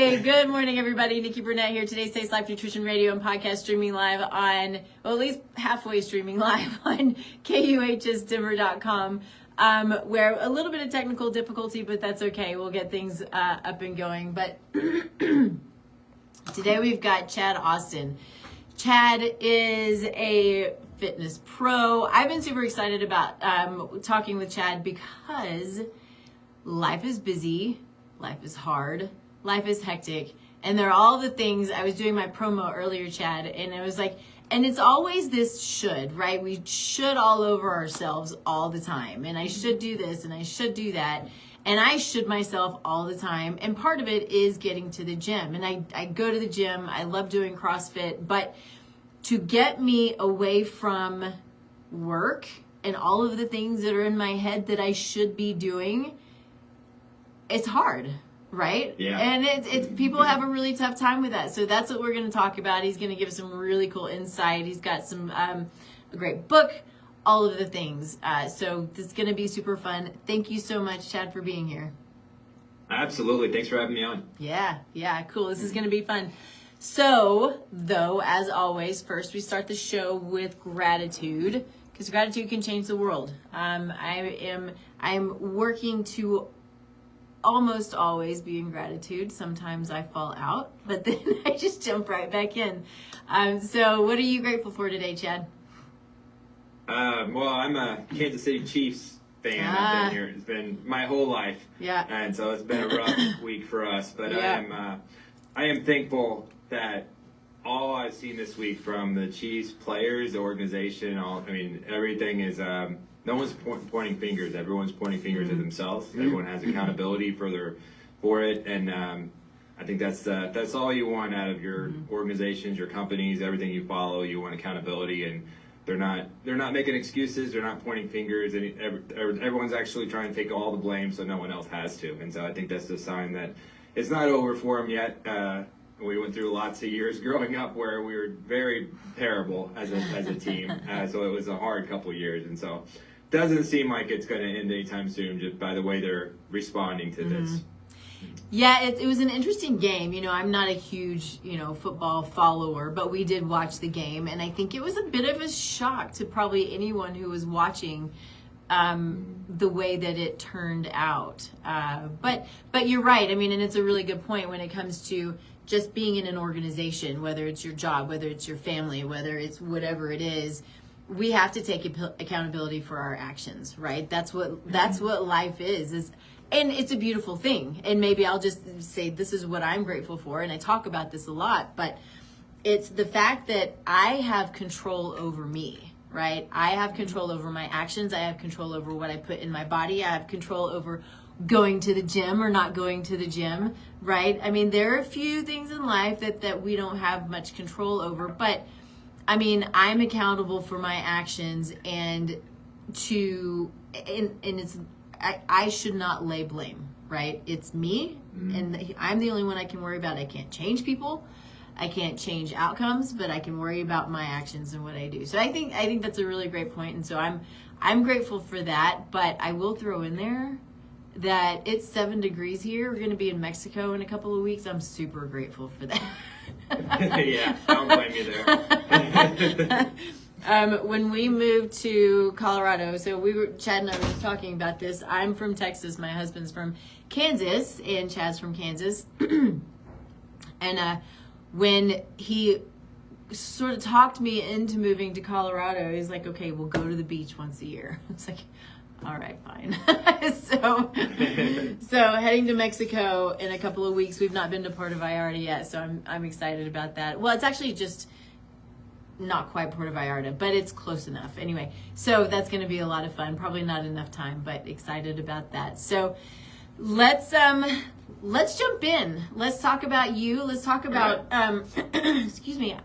Hey, good morning, everybody. Nikki Burnett here. Today's Taste Life Nutrition Radio and podcast streaming live on, well, at least halfway streaming live on KUHSdenver.com, where a little bit of technical difficulty, but that's okay. We'll get things up and going. But today we've got Chad Austin. Chad is a fitness pro. I've been super excited about talking with Chad because life is busy, life is hard, life is hectic, and there are all the things. I was doing my promo earlier, Chad, and it was like, and it's always this should, right? We should all over ourselves all the time, and I should do this, and I should do that, and I should myself all the time, and part of it is getting to the gym, and I go to the gym. I love doing CrossFit, but to get me away from work and all of the things that are in my head that I should be doing, it's hard, right? Yeah. And it's people have a really tough time with that. So that's what we're going to talk about. He's going to give us some really cool insight. He's got some a great book, all of the things. So this is going to be super fun. Thank you so much, Chad, for being here. Absolutely. Thanks for having me on. Yeah, cool. This is going to be fun. So, though, as always, first we start the show with gratitude, because gratitude can change the world. I am working to almost always be in gratitude. Sometimes I fall out, but then I just jump right back in. So what are you grateful for today, Chad? Well, I'm a Kansas City Chiefs fan. I've been here. It's been my whole life. Yeah. And so it's been a rough week for us. But yeah. I am thankful that all I've seen this week from the Chiefs players, the organization, everything is no one's pointing fingers. Everyone's pointing fingers at themselves. Everyone has accountability for it, and I think that's all you want out of your organizations, your companies, everything you follow. You want accountability, and they're not making excuses. They're not pointing fingers, and everyone's actually trying to take all the blame so no one else has to. And so I think that's a sign that it's not over for them yet. We went through lots of years growing up where we were very terrible as a team, so it was a hard couple of years, and so doesn't seem like it's going to end anytime soon, just by the way they're responding to this. Yeah, it was an interesting game. I'm not a huge, football follower, but we did watch the game, and I think it was a bit of a shock to probably anyone who was watching the way that it turned out. But you're right. And it's a really good point when it comes to just being in an organization, whether it's your job, whether it's your family, whether it's whatever it is. We have to take accountability for our actions, right? That's what life is, and it's a beautiful thing. And maybe I'll just say this is what I'm grateful for, and I talk about this a lot, but it's the fact that I have control over me, right? I have control over my actions. I have control over what I put in my body. I have control over going to the gym or not going to the gym, right? There are a few things in life that we don't have much control over, but I'm accountable for my actions, and I should not lay blame, right? It's me, and I'm the only one I can worry about. I can't change people, I can't change outcomes, but I can worry about my actions and what I do. So I think that's a really great point, and so I'm grateful for that. But I will throw in there that it's 7 degrees here. We're going to be in Mexico in a couple of weeks. I'm super grateful for that. Yeah, I don't blame you there. When we moved to Colorado, so Chad and I were just talking about this. I'm from Texas. My husband's from Kansas, and Chad's from Kansas. And when he sort of talked me into moving to Colorado, he's like, "Okay, we'll go to the beach once a year." I was like, all right, fine. So heading to Mexico in a couple of weeks. We've not been to Puerto Vallarta yet, so I'm excited about that. Well, it's actually just not quite Puerto Vallarta, but it's close enough. Anyway, so that's going to be a lot of fun. Probably not enough time, but excited about that. So let's jump in. Let's talk about you. Let's talk about excuse me.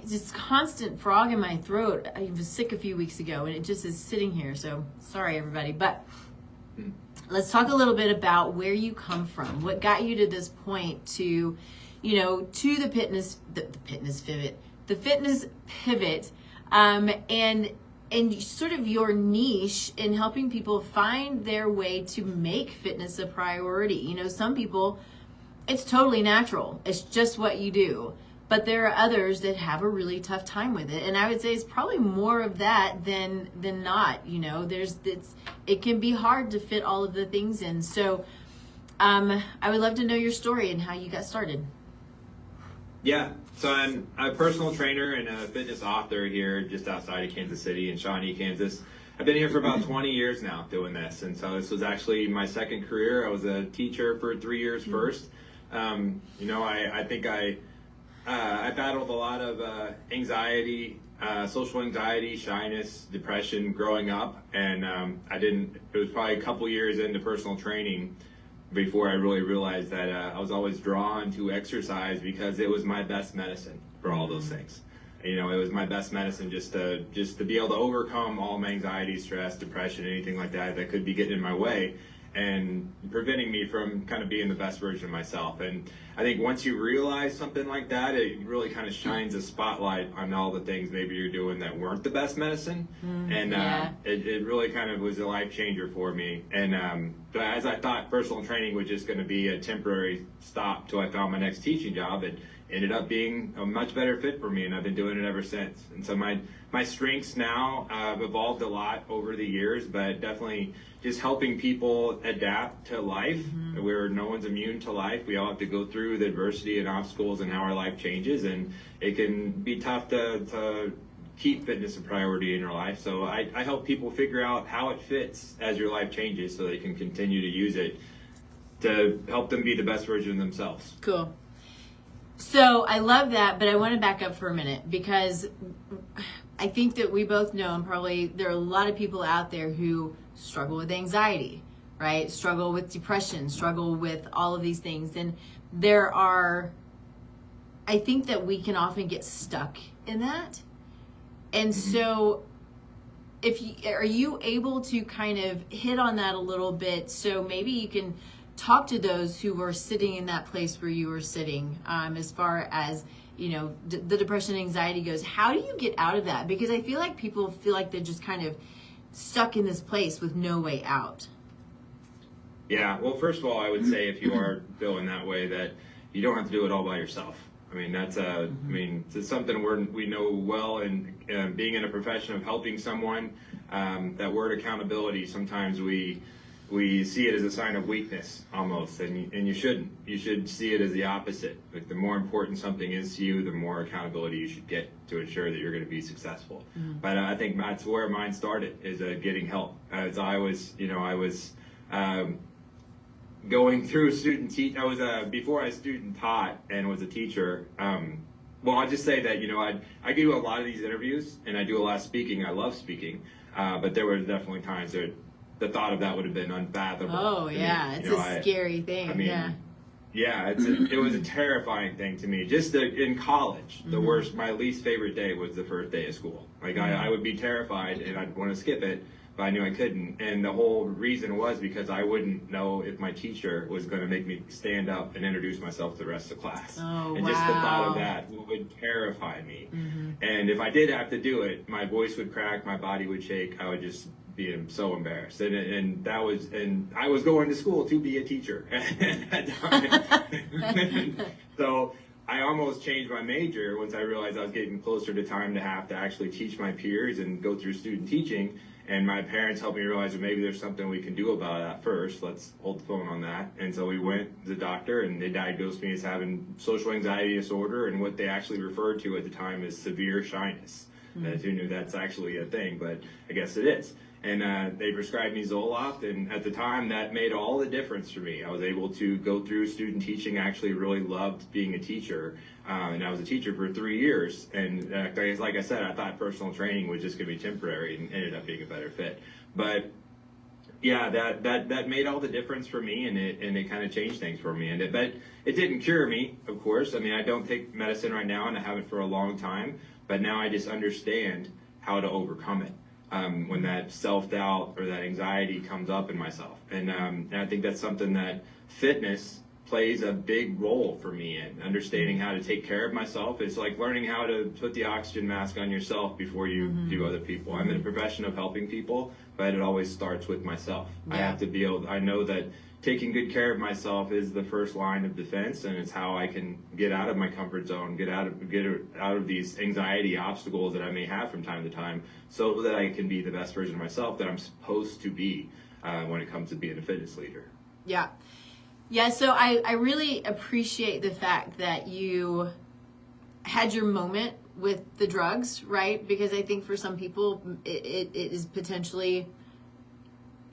Just constant frog in my throat. I was sick a few weeks ago, and it just is sitting here. So sorry, everybody. But let's talk a little bit about where you come from. What got you to this point to the fitness pivot, and sort of your niche in helping people find their way to make fitness a priority. Some people It's totally natural. It's just what you do. But there are others that have a really tough time with it, and I would say it's probably more of that than not. It can be hard to fit all of the things in. So, I would love to know your story and how you got started. Yeah, so I'm a personal trainer and a fitness author here just outside of Kansas City in Shawnee, Kansas. I've been here for about 20 years now doing this, and so this was actually my second career. I was a teacher for 3 years first. I think I battled a lot of anxiety, social anxiety, shyness, depression growing up, and it was probably a couple years into personal training before I really realized that I was always drawn to exercise because it was my best medicine for all those things. It was my best medicine just to be able to overcome all my anxiety, stress, depression, anything like that could be getting in my way and preventing me from kind of being the best version of myself. And I think once you realize something like that, it really kind of shines a spotlight on all the things maybe you're doing that weren't the best medicine. It really kind of was a life changer for me. And but as I thought personal training was just going to be a temporary stop till I found my next teaching job, it ended up being a much better fit for me, and I've been doing it ever since. And so my strengths now have evolved a lot over the years, but definitely just helping people adapt to life, where no one's immune to life. We all have to go through the adversity and obstacles and how our life changes, and it can be tough to keep fitness a priority in your life. So I help people figure out how it fits as your life changes so they can continue to use it to help them be the best version of themselves. Cool. So I love that, but I want to back up for a minute because I think that we both know, and probably there are a lot of people out there who struggle with anxiety, right? Struggle with depression, struggle with all of these things. And I think that we can often get stuck in that. And so are you able to kind of hit on that a little bit? So maybe you can talk to those who were sitting in that place where you were sitting, as far as, the depression and anxiety goes. How do you get out of that? Because I feel like people feel like they're just kind of stuck in this place with no way out. Yeah, well, first of all, I would say if you are feeling that way, that you don't have to do it all by yourself. I mean, it's something we know well, and being in a profession of helping someone, that word accountability, sometimes we see it as a sign of weakness almost, and you shouldn't. You should see it as the opposite. Like, the more important something is to you, the more accountability you should get to ensure that you're going to be successful. But I think that's where mine started, is getting help. As I was going through before I student taught and was a teacher. Well, I'll just say that I do a lot of these interviews and I do a lot of speaking. I love speaking, but there were definitely times that the thought of that would have been unfathomable. Oh yeah, it's a scary thing. It was a terrifying thing to me. Just in college, my least favorite day was the first day of school. Like, I would be terrified and I'd want to skip it, but I knew I couldn't. And the whole reason was because I wouldn't know if my teacher was going to make me stand up and introduce myself to the rest of the class. Oh, and just the thought of that would terrify me. And if I did have to do it, my voice would crack, my body would shake. I would just being so embarrassed, and I was going to school to be a teacher at that time. So I almost changed my major once I realized I was getting closer to time to have to actually teach my peers and go through student teaching. And my parents helped me realize that maybe there's something we can do about that first. Let's hold the phone on that. And so we went to the doctor, and they diagnosed me as having social anxiety disorder, and what they actually referred to at the time as severe shyness. Who knew that's actually a thing, but I guess it is. And they prescribed me Zoloft, and at the time that made all the difference for me. I was able to go through student teaching. I actually really loved being a teacher, and I was a teacher for 3 years. And like I said, I thought personal training was just going to be temporary, and ended up being a better fit. But yeah, that made all the difference for me, and it kind of changed things for me. But it didn't cure me, of course. I mean, I don't take medicine right now, and I haven't for a long time. But now I just understand how to overcome it. When that self-doubt or that anxiety comes up in myself. And I think that's something that fitness plays a big role for me in. Understanding how to take care of myself. It's like learning how to put the oxygen mask on yourself before you do other people. I'm in a profession of helping people, but it always starts with myself. Yeah. I have to be able, I know that taking good care of myself is the first line of defense, and it's how I can get out of my comfort zone, get out of these anxiety obstacles that I may have from time to time, so that I can be the best version of myself that I'm supposed to be when it comes to being a fitness leader. Yeah. Yeah, so I really appreciate the fact that you had your moment with the drugs, right? Because I think for some people it is potentially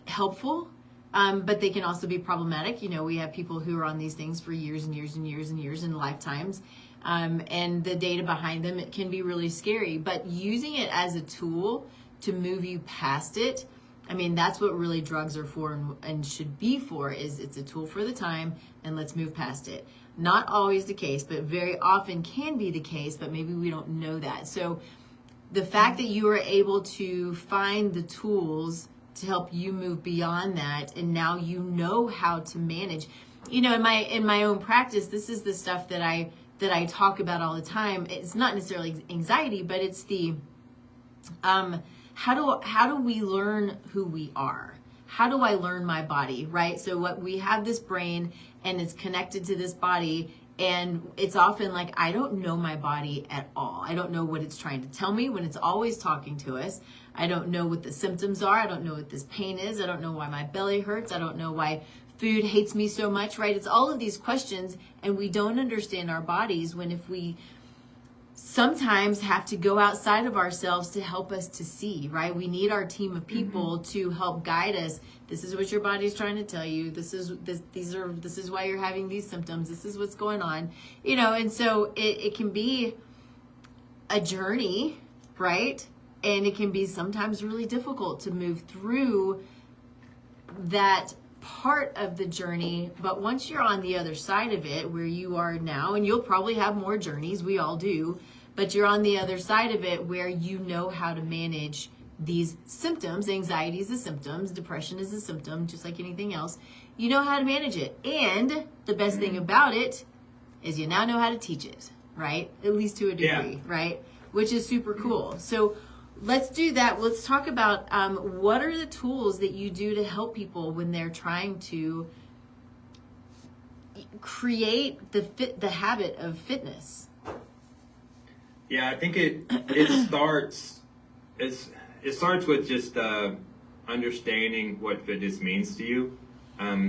helpful, but they can also be problematic. You know, we have people who are on these things for years and years and years and years and lifetimes, and the data behind them, it can be really scary. But using it as a tool to move you past it, I mean, that's what really drugs are for and should be for, is it's a tool for the time, and let's move past it. Not always the case, but very often can be the case, but maybe we don't know that. So the fact that you are able to find the tools to help you move beyond that, and now you know how to manage. You know, in my own practice, this is the stuff that I talk about all the time. It's not necessarily anxiety, but it's the how do we learn who we are? How do I learn my body, right? So what we have this brain, and it's connected to this body, and it's often like, I don't know my body at all. I don't know what it's trying to tell me when it's always talking to us. I don't know what the symptoms are. I don't know what this pain is. I don't know why my belly hurts. I don't know why food hates me so much, right? It's all of these questions, and we don't understand our bodies when if we sometimes have to go outside of ourselves to help us to see, right? We need our team of people to help guide us. This is what your body's trying to tell you. This is why you're having these symptoms. This is what's going on, you know. And so it can be a journey, right? And it can be sometimes really difficult to move through that part of the journey. But once you're on the other side of it, where you are now, and you'll probably have more journeys, we all do, but you're on the other side of it where you know how to manage these symptoms. Anxiety is a symptom, depression is a symptom, just like anything else. You know how to manage it. And the best thing about it is you now know how to teach it, right? At least to a degree, right? Which is super cool. So let's do that. Let's talk about what are the tools that you do to help people when they're trying to create the habit of fitness. Yeah, I think it starts with just understanding what fitness means to you.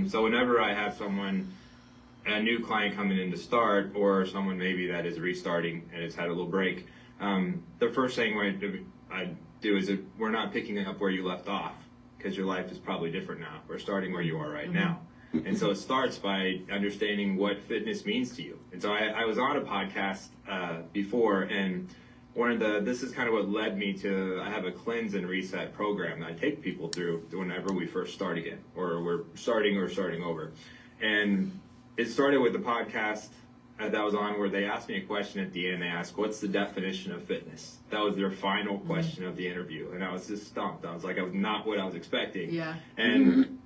So whenever I have a new client coming in to start, or someone maybe that is restarting and has had a little break, the first thing I do is we're not picking up where you left off, because your life is probably different now. We're starting where you are right now. And so it starts by understanding what fitness means to you. And so I was on a podcast before, and this is kind of what led me to, I have a cleanse and reset program that I take people through whenever we first start again, or we're starting over. And it started with the podcast that was on, where they asked me a question at the end. They asked, what's the definition of fitness? That was their final question of the interview. And I was just stumped. I was like, I was not what I was expecting. Yeah. And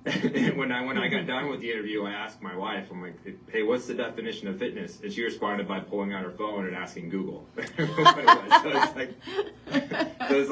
when I got done with the interview, I asked my wife, I'm like, hey, what's the definition of fitness? And she responded by pulling out her phone and asking Google what it was. It was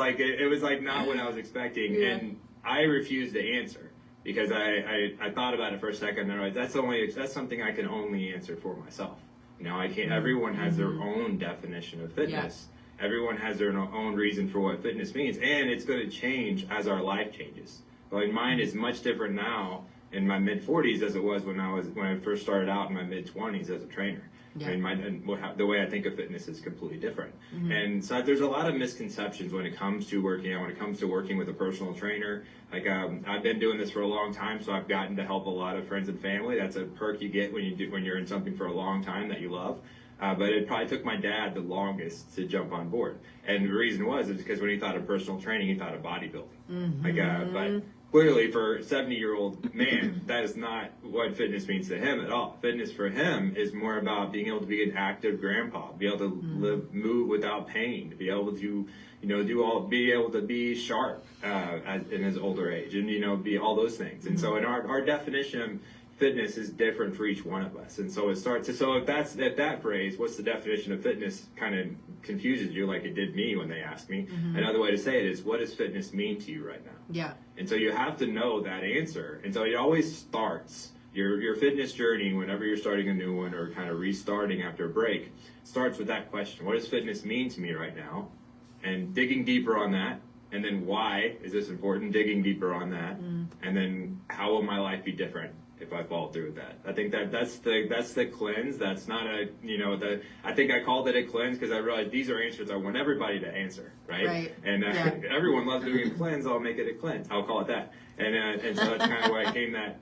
like not what I was expecting. Yeah. And I refused to answer, because I thought about it for a second, and I realized that's something I can only answer for myself. You know, I can't. Everyone has their own definition of fitness. Yeah. Everyone has their own reason for what fitness means, and it's going to change as our life changes. Like, mine is much different now in my mid-40s as it was when I first started out in my mid-20s as a trainer. Yeah. I mean, the way I think of fitness is completely different. And so there's a lot of misconceptions when it comes to working out, when it comes to working with a personal trainer. Like, I've been doing this for a long time, so I've gotten to help a lot of friends and family. That's a perk you get when you're in something for a long time that you love. But it probably took my dad the longest to jump on board. And the reason is because when he thought of personal training, he thought of bodybuilding. But clearly, for a 70-year-old man, that is not what fitness means to him at all. Fitness for him is more about being able to be an active grandpa, be able to move without pain, to be able to, be able to be sharp in his older age, and be all those things. And so, in our definition fitness is different for each one of us. And so it starts, so if that's at that phrase, what's the definition of fitness, kind of confuses you like it did me when they asked me. Another way to say it is, what does fitness mean to you right now? Yeah. And so you have to know that answer. And so it always starts, your fitness journey, whenever you're starting a new one or kind of restarting after a break, starts with that question. What does fitness mean to me right now? And digging deeper on that. And then why is this important? Digging deeper on that. And then how will my life be different if I follow through with that? I think that's the cleanse. That's not a, I think I called it a cleanse because I realized these are answers I want everybody to answer, right? And everyone loves doing a cleanse. I'll make it a cleanse. I'll call it that. And so that's kind of why I came that.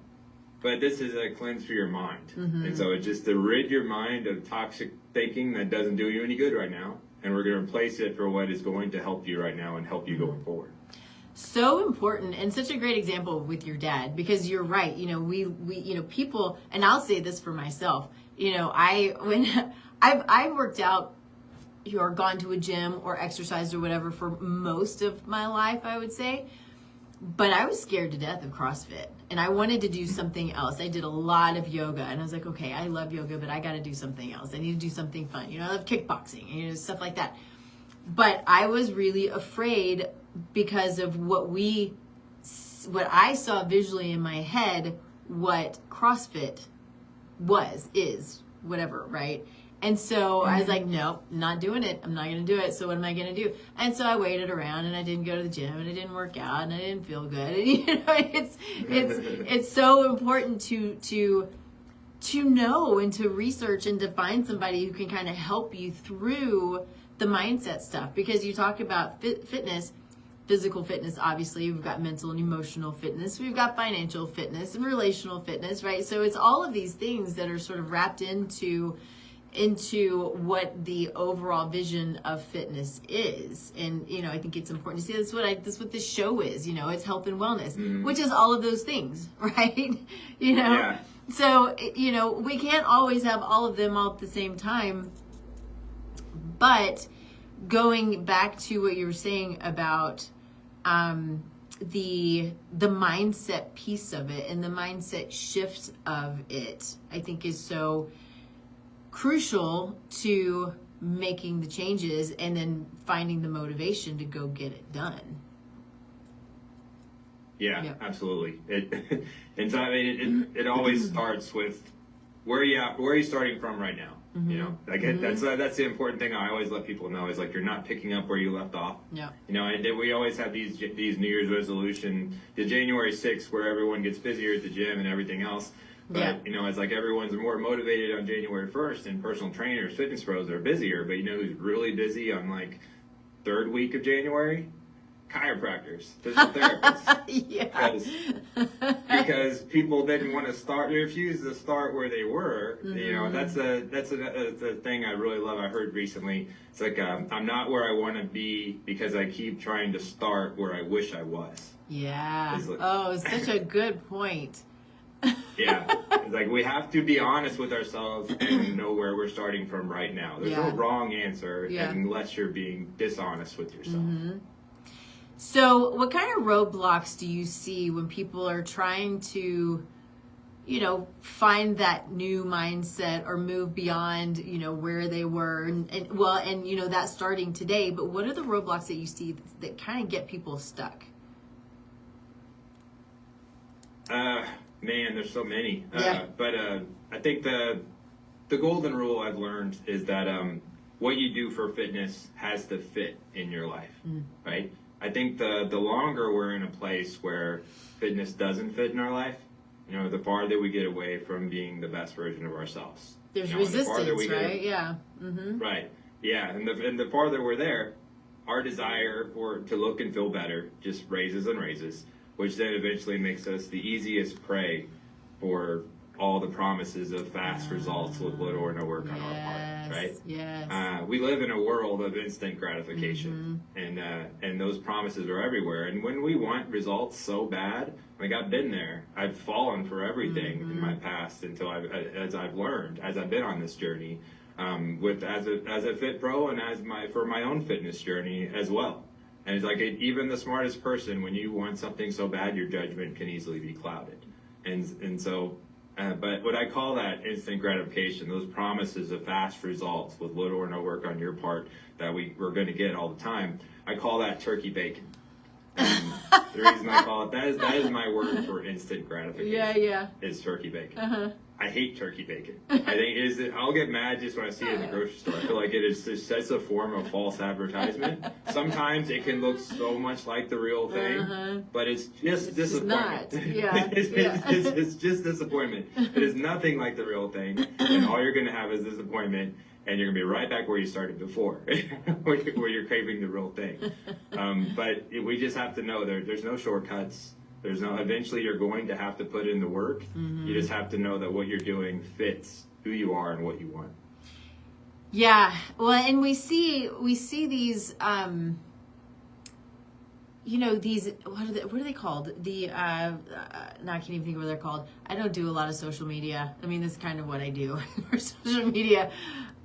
But this is a cleanse for your mind. And so it's just to rid your mind of toxic thinking that doesn't do you any good right now. And we're going to replace it for what is going to help you right now and help you going forward. So important, and such a great example with your dad, because you're right. We people, and I'll say this for myself. I've worked out or gone to a gym or exercised or whatever for most of my life, I would say. But I was scared to death of CrossFit, and I wanted to do something else. I did a lot of yoga, and I was like, okay, I love yoga, but I got to do something else. I need to do something fun. I love kickboxing, stuff like that. But I was really afraid because of what I saw visually in my head, what CrossFit is, whatever, right? And so I was like, nope, not doing it. I'm not going to do it. So what am I going to do? And so I waited around, and I didn't go to the gym, and I didn't work out, and I didn't feel good. And it's so important to know and to research and to find somebody who can kind of help you through the mindset stuff. Because you talk about fitness, physical fitness, obviously. We've got mental and emotional fitness. We've got financial fitness and relational fitness, right? So it's all of these things that are sort of wrapped into what the overall vision of fitness is. And I think it's important to see that's what this show is. It's health and wellness, which is all of those things, right? Yeah. So we can't always have all of them all at the same time. But going back to what you were saying about the mindset piece of it and the mindset shift of it, I think is so crucial to making the changes and then finding the motivation to go get it done. Yeah. Absolutely. And so it always starts with where are you starting from right now? That's the important thing I always let people know is like, you're not picking up where you left off. Yeah. And we always have these New Year's resolution, the January 6th, where everyone gets busier at the gym and everything else. But, it's like everyone's more motivated on January 1st, and personal trainers, fitness pros are busier. But who's really busy on like third week of January? Chiropractors, physical therapists. Because people didn't want to start, they refused to start where they were. That's a thing I really love. I heard recently. It's like, I'm not where I want to be because I keep trying to start where I wish I was. Yeah. Such a good point. It's like we have to be honest with ourselves and know where we're starting from right now. There's no wrong answer unless you're being dishonest with yourself. So what kind of roadblocks do you see when people are trying to, find that new mindset or move beyond, where they were and that starting today, but what are the roadblocks that you see that kind of get people stuck? Man, there's so many. But I think the golden rule I've learned is that what you do for fitness has to fit in your life, right? I think the longer we're in a place where fitness doesn't fit in our life, the farther we get away from being the best version of ourselves. There's resistance, right? Right. Yeah, and the farther we're there, our desire to look and feel better just raises and raises, which then eventually makes us the easiest prey for all the promises of fast results with little or no work on our part, right? Yes. We live in a world of instant gratification, and those promises are everywhere. And when we want results so bad, like I've been there, I've fallen for everything in my past until as I've learned, as I've been on this journey, as a fit pro and for my own fitness journey as well. And it's like even the smartest person, when you want something so bad, your judgment can easily be clouded. And so But what I call that instant gratification, those promises of fast results with little or no work on your part that we're going to get all the time, I call that turkey bacon. And the reason I call it that is my word for instant gratification. Is turkey bacon. I hate turkey bacon. I think I'll get mad just when I see it in the grocery store. I feel like it is just such a form of false advertisement. Sometimes it can look so much like the real thing, but it's just disappointment. It's just disappointment. It is nothing like the real thing, and all you're going to have is disappointment. And you're going to be right back where you started before, where you're craving the real thing. But we just have to know there's no shortcuts. Eventually you're going to have to put in the work. You just have to know that what you're doing fits who you are and what you want. Yeah. Well, and we see these, these, what are they called? The, now I can't even think of what they're called. I don't do a lot of social media. I mean, that's kind of what I do for social media.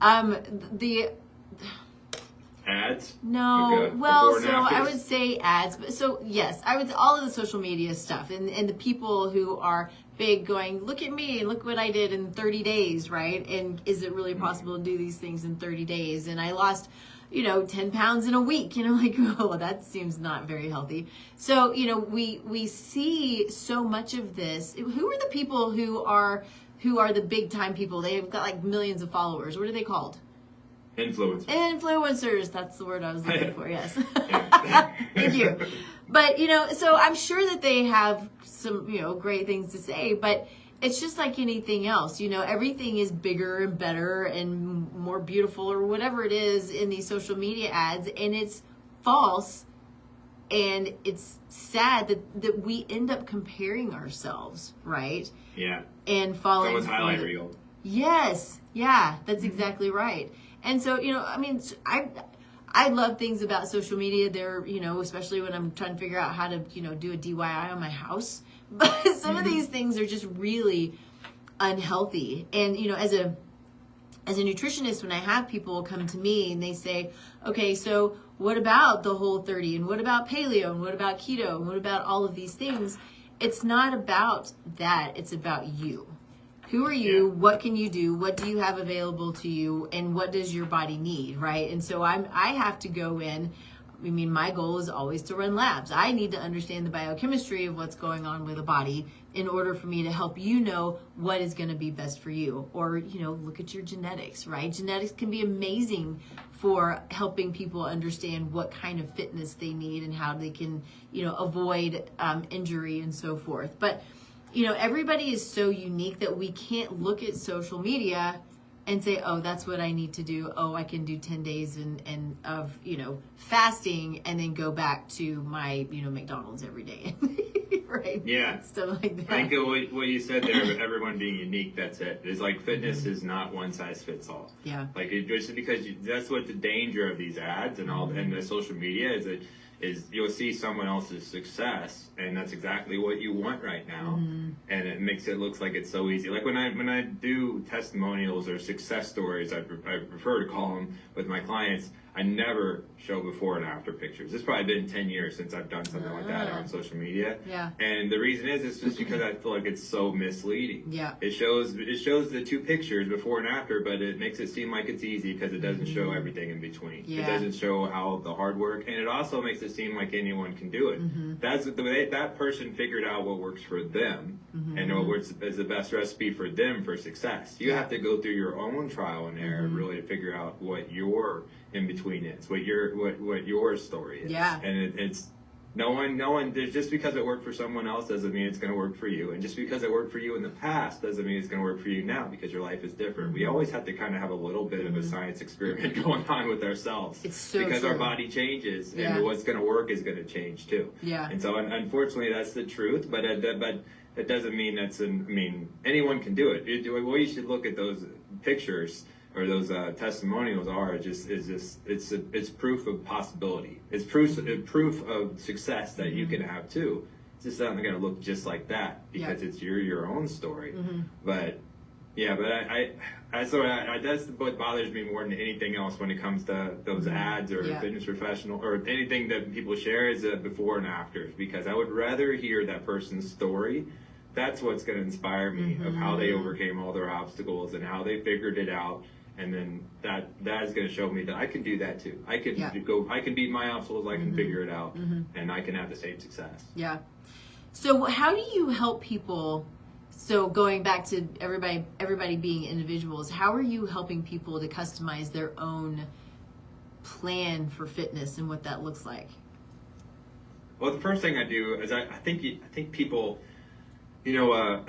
The ads? No. Well, so I would say ads. But so yes, I would all of the social media stuff and the people who are big going, look at me, look what I did in 30 days, right? And is it really possible to do these things in 30 days? And I lost 10 pounds in a week. And I'm like, oh, that seems not very healthy. So, we see so much of this. Who are the people who are the big time people? They've got like millions of followers. What are they called? Influencers. That's the word I was looking for. Yes. Thank you. But, so I'm sure that they have some, great things to say, but it's just like anything else. Everything is bigger and better and more beautiful or whatever it is in these social media ads. And it's false. And it's sad that we end up comparing ourselves, right? Yeah. And following. Someone's highlight reel. Yes. Yeah, that's exactly right. And so, I love things about social media. They're, especially when I'm trying to figure out how to, do a DIY on my house. But some of these things are just really unhealthy. And, as a nutritionist, when I have people come to me and they say, okay, so what about the Whole30 and what about paleo and what about keto and what about all of these things? It's not about that. It's about you. Who are you? Yeah. What can you do? What do you have available to you? And what does your body need, right? And so I have to go in. I mean, my goal is always to run labs. I need to understand the biochemistry of what's going on with the body in order for me to help you know what is going to be best for you. Or, look at your genetics, right? Genetics can be amazing for helping people understand what kind of fitness they need and how they can, avoid injury and so forth. But everybody is so unique that we can't look at social media and say, oh, that's what I need to do. Oh, I can do 10 days and of, fasting and then go back to my, McDonald's every day. Right? Yeah. Stuff like that. I think what you said there, everyone being unique, that's it. It's like fitness is not one size fits all. Yeah. Like just because that's what the danger of these ads and all and the social media is you'll see someone else's success, and that's exactly what you want right now, and it makes it look like it's so easy. Like when I do testimonials or success stories, I prefer to call them with my clients. I never show before and after pictures. It's probably been 10 years since I've done something like that on social media. Yeah. And the reason is it's just because I feel like it's so misleading. Yeah. It shows the two pictures before and after, but it makes it seem like it's easy because it doesn't show everything in between. Yeah. It doesn't show how the hard work, and it also makes it seem like anyone can do it. That's the way that person figured out what works for them and what is the best recipe for them for success. You have to go through your own trial and error really to figure out what your in between is, what your story is. Yeah. And it's no one just because it worked for someone else doesn't mean it's going to work for you, and just because it worked for you in the past doesn't mean it's going to work for you now, because your life is different. We always have to kind of have a little bit of a science experiment going on with ourselves. It's so because true. Our body changes, and what's going to work is going to change too. Yeah. And so unfortunately that's the truth, but it doesn't mean anyone can do it. The way you should look at those pictures or those testimonials it's proof of possibility. It's proof of success that you can have too. It's just not going to look just like that because it's your own story. But that's what bothers me more than anything else when it comes to those ads or fitness professional or anything that people share is before and after, because I would rather hear that person's story that's what's going to inspire me of how they overcame all their obstacles and how they figured it out. And then that is going to show me that I can do that too. I can I can beat my obstacles, I can figure it out, and I can have the same success. Yeah. So how do you help people? So going back to everybody being individuals, how are you helping people to customize their own plan for fitness and what that looks like? Well, the first thing I do is I think people, you know,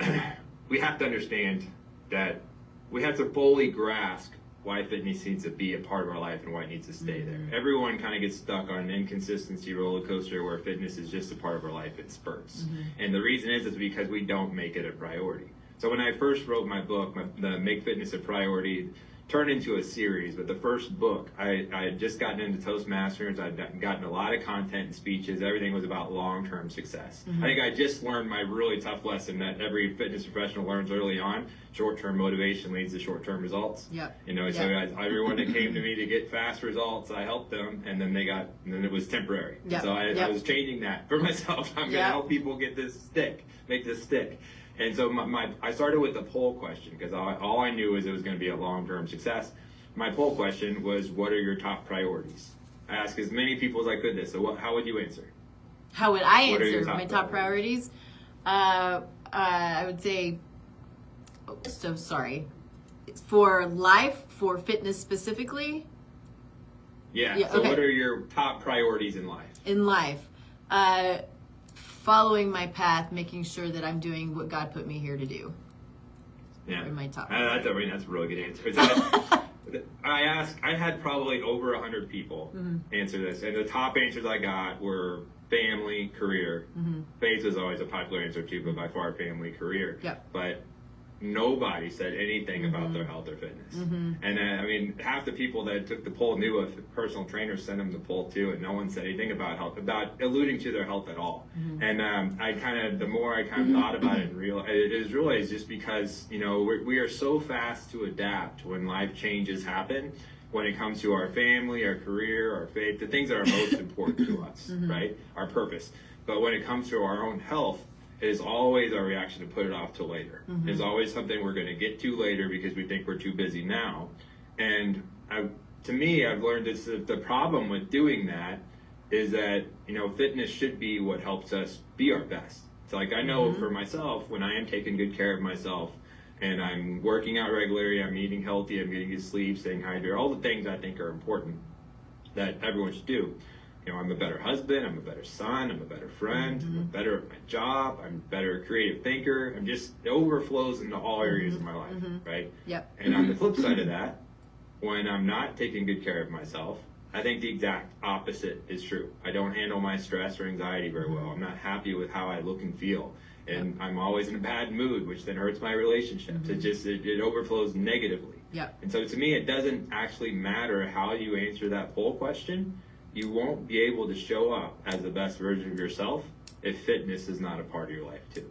we have to understand that we have to fully grasp why fitness needs to be a part of our life and why it needs to stay there. Everyone kind of gets stuck on an inconsistency roller coaster where fitness is just a part of our life in spurts. And the reason is because we don't make it a priority. So when I first wrote my book, the Make Fitness a Priority, turned into a series, but the first book, I had just gotten into Toastmasters, I'd gotten a lot of content and speeches, everything was about long-term success. I think I just learned my really tough lesson that every fitness professional learns early on: short-term motivation leads to short-term results. You know, so everyone that came to me to get fast results, I helped them, and then it was temporary. So I was changing that for myself. I'm gonna help people make this stick. And so I started with the poll question because all I knew was it was going to be a long-term success. My poll question was, what are your top priorities? I asked as many people as I could this. So how would you answer? How would I answer my top priorities? I would say, for life, for fitness specifically? So what are your top priorities in life? In life. Following my path, making sure that I'm doing what God put me here to do. My top. That's a really good answer. I had probably over 100 people answer this, and the top answers I got were family, career. Faith was always a popular answer too, but by far family, career. But nobody said anything about their health or fitness. And I mean, half the people that took the poll knew a personal trainer sent them the poll too, and no one said anything about health, about alluding to their health at all. And the more I thought about it and realized just because, you know, we are so fast to adapt when life changes happen, when it comes to our family, our career, our faith, the things that are most important to us, right? Our purpose. But when it comes to our own health, it is always our reaction to put it off till later. It's always something we're going to get to later because we think we're too busy now. And to me, I've learned that the problem with doing that is that, you know, fitness should be what helps us be our best. So like I know for myself, when I am taking good care of myself and I'm working out regularly, I'm eating healthy, I'm getting good sleep, staying hydrated, all the things I think are important that everyone should do. You know, I'm a better husband, I'm a better son, I'm a better friend, I'm better at my job, I'm a better creative thinker. It overflows into all areas of my life, right? And on the flip side of that, when I'm not taking good care of myself, I think the exact opposite is true. I don't handle my stress or anxiety very well. I'm not happy with how I look and feel. And I'm always in a bad mood, which then hurts my relationships. It overflows negatively. And so to me, it doesn't actually matter how you answer that poll question. You won't be able to show up as the best version of yourself if fitness is not a part of your life too.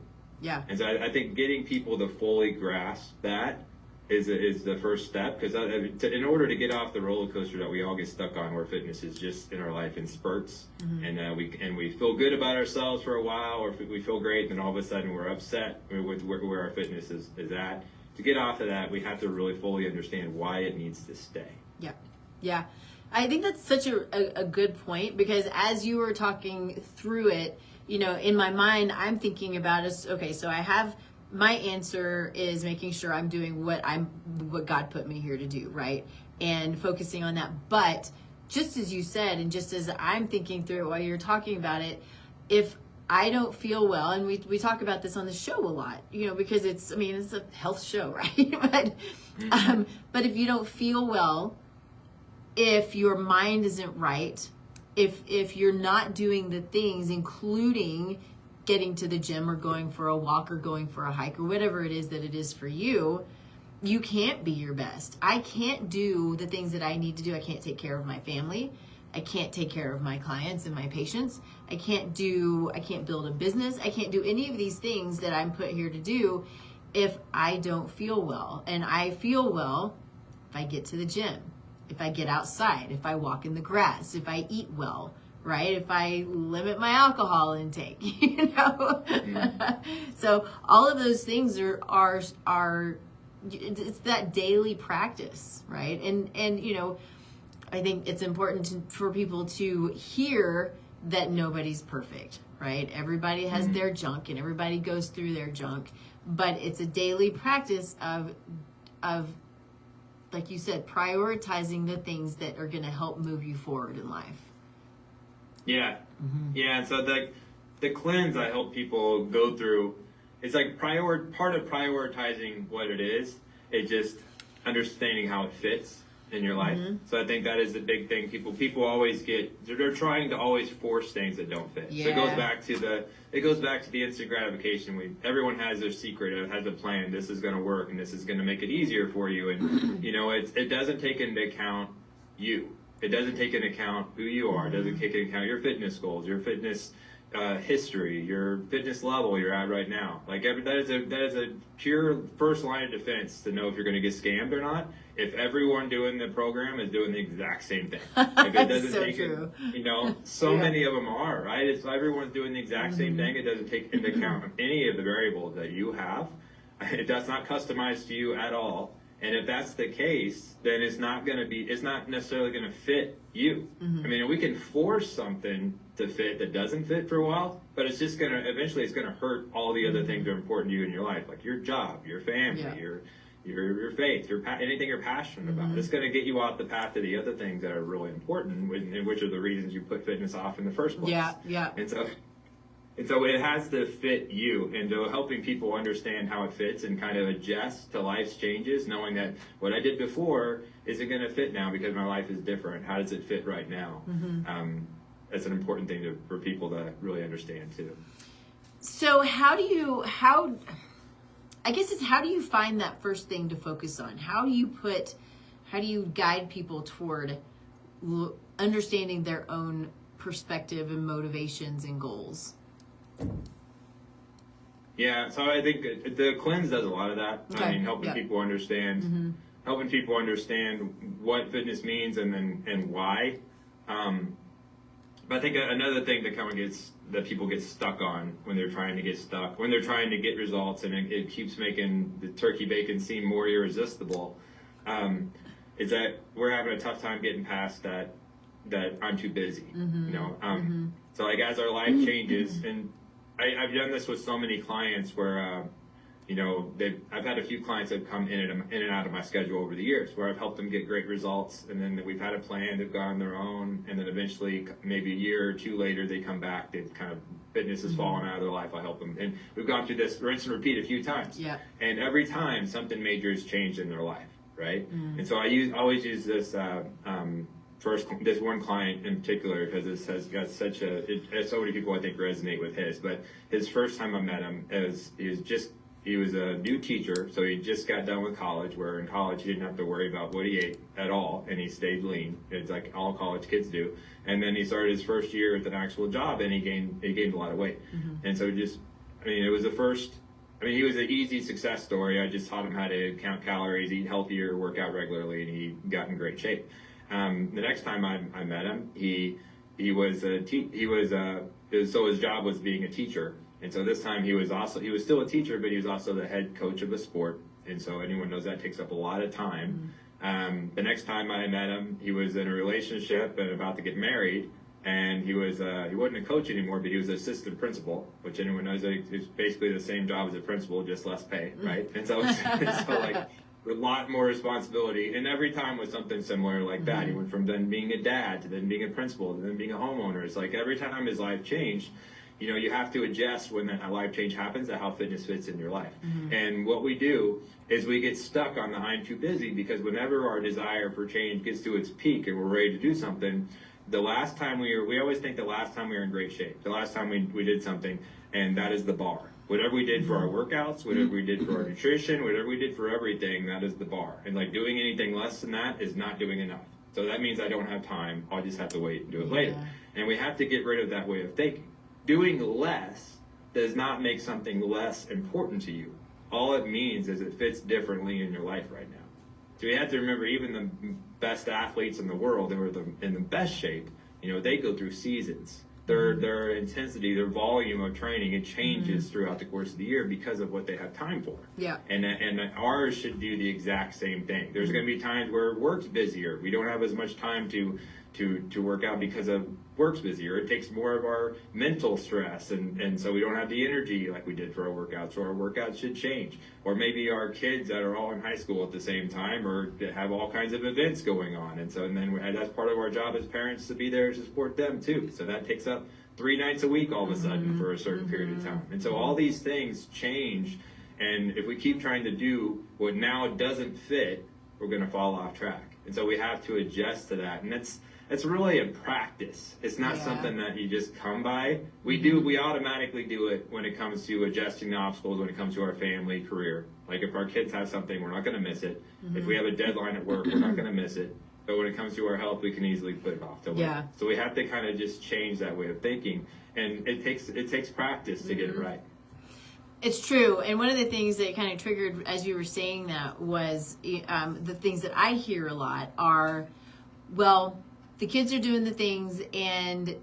And so I think getting people to fully grasp that is the first step, because in order to get off the roller coaster that we all get stuck on, where fitness is just in our life in spurts, and we feel good about ourselves for a while, or we feel great, and then all of a sudden we're upset with where our fitness is at. To get off of that, we have to really fully understand why it needs to stay. I think that's such a good point, because as you were talking through it, you know, in my mind, I'm thinking about it. Okay, so I have my answer is making sure I'm doing what God put me here to do, right? And focusing on that. But just as you said, and just as I'm thinking through it while you're talking about it, if I don't feel well, and we talk about this on the show a lot, you know, because it's a health show, right? But if you don't feel well, if your mind isn't right, if you're not doing the things, including getting to the gym or going for a walk or going for a hike or whatever it is that it is for you, you can't be your best. I can't do the things that I need to do. I can't take care of my family. I can't take care of my clients and my patients. I can't build a business. I can't do any of these things that I'm put here to do if I don't feel well. And I feel well if I get to the gym, if I get outside, if I walk in the grass, if I eat well, right? If I limit my alcohol intake, So all of those things are it's that daily practice, right? And I think it's important for people to hear that nobody's perfect, right? Everybody has their junk and everybody goes through their junk, but it's a daily practice of like you said, prioritizing the things that are going to help move you forward in life. Yeah. Yeah. And so the cleanse I help people go through, it's like part of prioritizing what it is just understanding how it fits in your life. So I think that is the big thing. People always they're trying to always force things that don't fit. Yeah. So it goes back to the instant gratification. Everyone has their secret, has a plan. This is going to work, and this is going to make it easier for you. And it doesn't take into account you. It doesn't take into account who you are. It doesn't take into account your fitness goals, your fitness history, your fitness level you're at right now. Like that is a pure first line of defense to know if you're going to get scammed or not. If everyone doing the program is doing the exact same thing, like it doesn't so take true. Many of them are, right? If everyone's doing the exact same thing, it doesn't take into account any of the variables that you have. It does not customize to you at all. And if that's the case, then it's not necessarily going to fit you. I mean, we can force something to fit that doesn't fit for a while, but it's just eventually it's going to hurt all the other things that are important to you in your life, like your job, your family, your faith, anything you're passionate about. It's going to get you off the path to the other things that are really important, and which are the reasons you put fitness off in the first place. Yeah. And so it has to fit you, and so helping people understand how it fits and kind of adjust to life's changes, knowing that what I did before isn't going to fit now because my life is different. How does it fit right now? That's an important thing for people to really understand too. So how do you find that first thing to focus on? How do you guide people toward understanding their own perspective and motivations and goals? Yeah, so I think the cleanse does a lot of that. Okay. I mean, helping people understand what fitness means and why. But I think another thing that people get stuck on when they're trying to get results, and it keeps making the turkey bacon seem more irresistible, is that we're having a tough time getting past that I'm too busy. So like as our life changes, and I've done this with so many clients where I've had a few clients that have come in and out of my schedule over the years where I've helped them get great results, and then we've had a plan, they've gone on their own, and then eventually maybe a year or two later they come back, they've kind of fitness has fallen out of their life. I help them, and we've gone through this rinse and repeat a few times. Yeah. And every time something major has changed in their life, right? And so I always use this this one client in particular because it has got so many people I think resonate with his. But his first time I met him he was a new teacher, so he just got done with college, where in college he didn't have to worry about what he ate at all, and he stayed lean. It's like all college kids do. And then he started his first year at an actual job, and he gained a lot of weight. And so he was an easy success story. I just taught him how to count calories, eat healthier, work out regularly, and he got in great shape. The next time I met him, so his job was being a teacher. And so this time he was still a teacher, but he was also the head coach of a sport. And so anyone knows that takes up a lot of time. The next time I met him, he was in a relationship and about to get married. And he wasn't a coach anymore, but he was an assistant principal, which anyone knows is basically the same job as a principal, just less pay, right? And so like with a lot more responsibility. And every time was something similar like that. He went from then being a dad to then being a principal to then being a homeowner. It's like every time his life changed, you have to adjust when that life change happens to how fitness fits in your life. And what we do is we get stuck on the I'm too busy, because whenever our desire for change gets to its peak and we're ready to do something, we always think the last time we were in great shape, the last time we did something, and that is the bar. Whatever we did for our workouts, whatever we did for our nutrition, whatever we did for everything, that is the bar. And like doing anything less than that is not doing enough. So that means I don't have time. I'll just have to wait and do it later. And we have to get rid of that way of thinking. Doing less does not make something less important to you. All it means is it fits differently in your life right now. So you have to remember, even the best athletes in the world who are in the best shape, they go through seasons. Their intensity, their volume of training, it changes throughout the course of the year because of what they have time for. Yeah. And ours should do the exact same thing. There's going to be times where work's busier. We don't have as much time to work out because of work's busier. It takes more of our mental stress, and so we don't have the energy like we did for our workouts. So our workouts should change. Or maybe our kids that are all in high school at the same time, or have all kinds of events going on, and then that's part of our job as parents, to be there to support them too. So that takes up 3 nights a week all of a sudden for a certain period of time. And so all these things change, and if we keep trying to do what now doesn't fit, we're going to fall off track. And so we have to adjust to that, and it's really a practice. It's not something that you just come by. We automatically do it when it comes to adjusting the obstacles, when it comes to our family, career. Like if our kids have something, we're not going to miss it. If we have a deadline at work, we're not going to miss it. But when it comes to our health, we can easily put it off to later. So we have to kind of just change that way of thinking. And it takes practice to get it right. It's true. And one of the things that kind of triggered as you were saying that was the things that I hear a lot are, well, the kids are doing the things and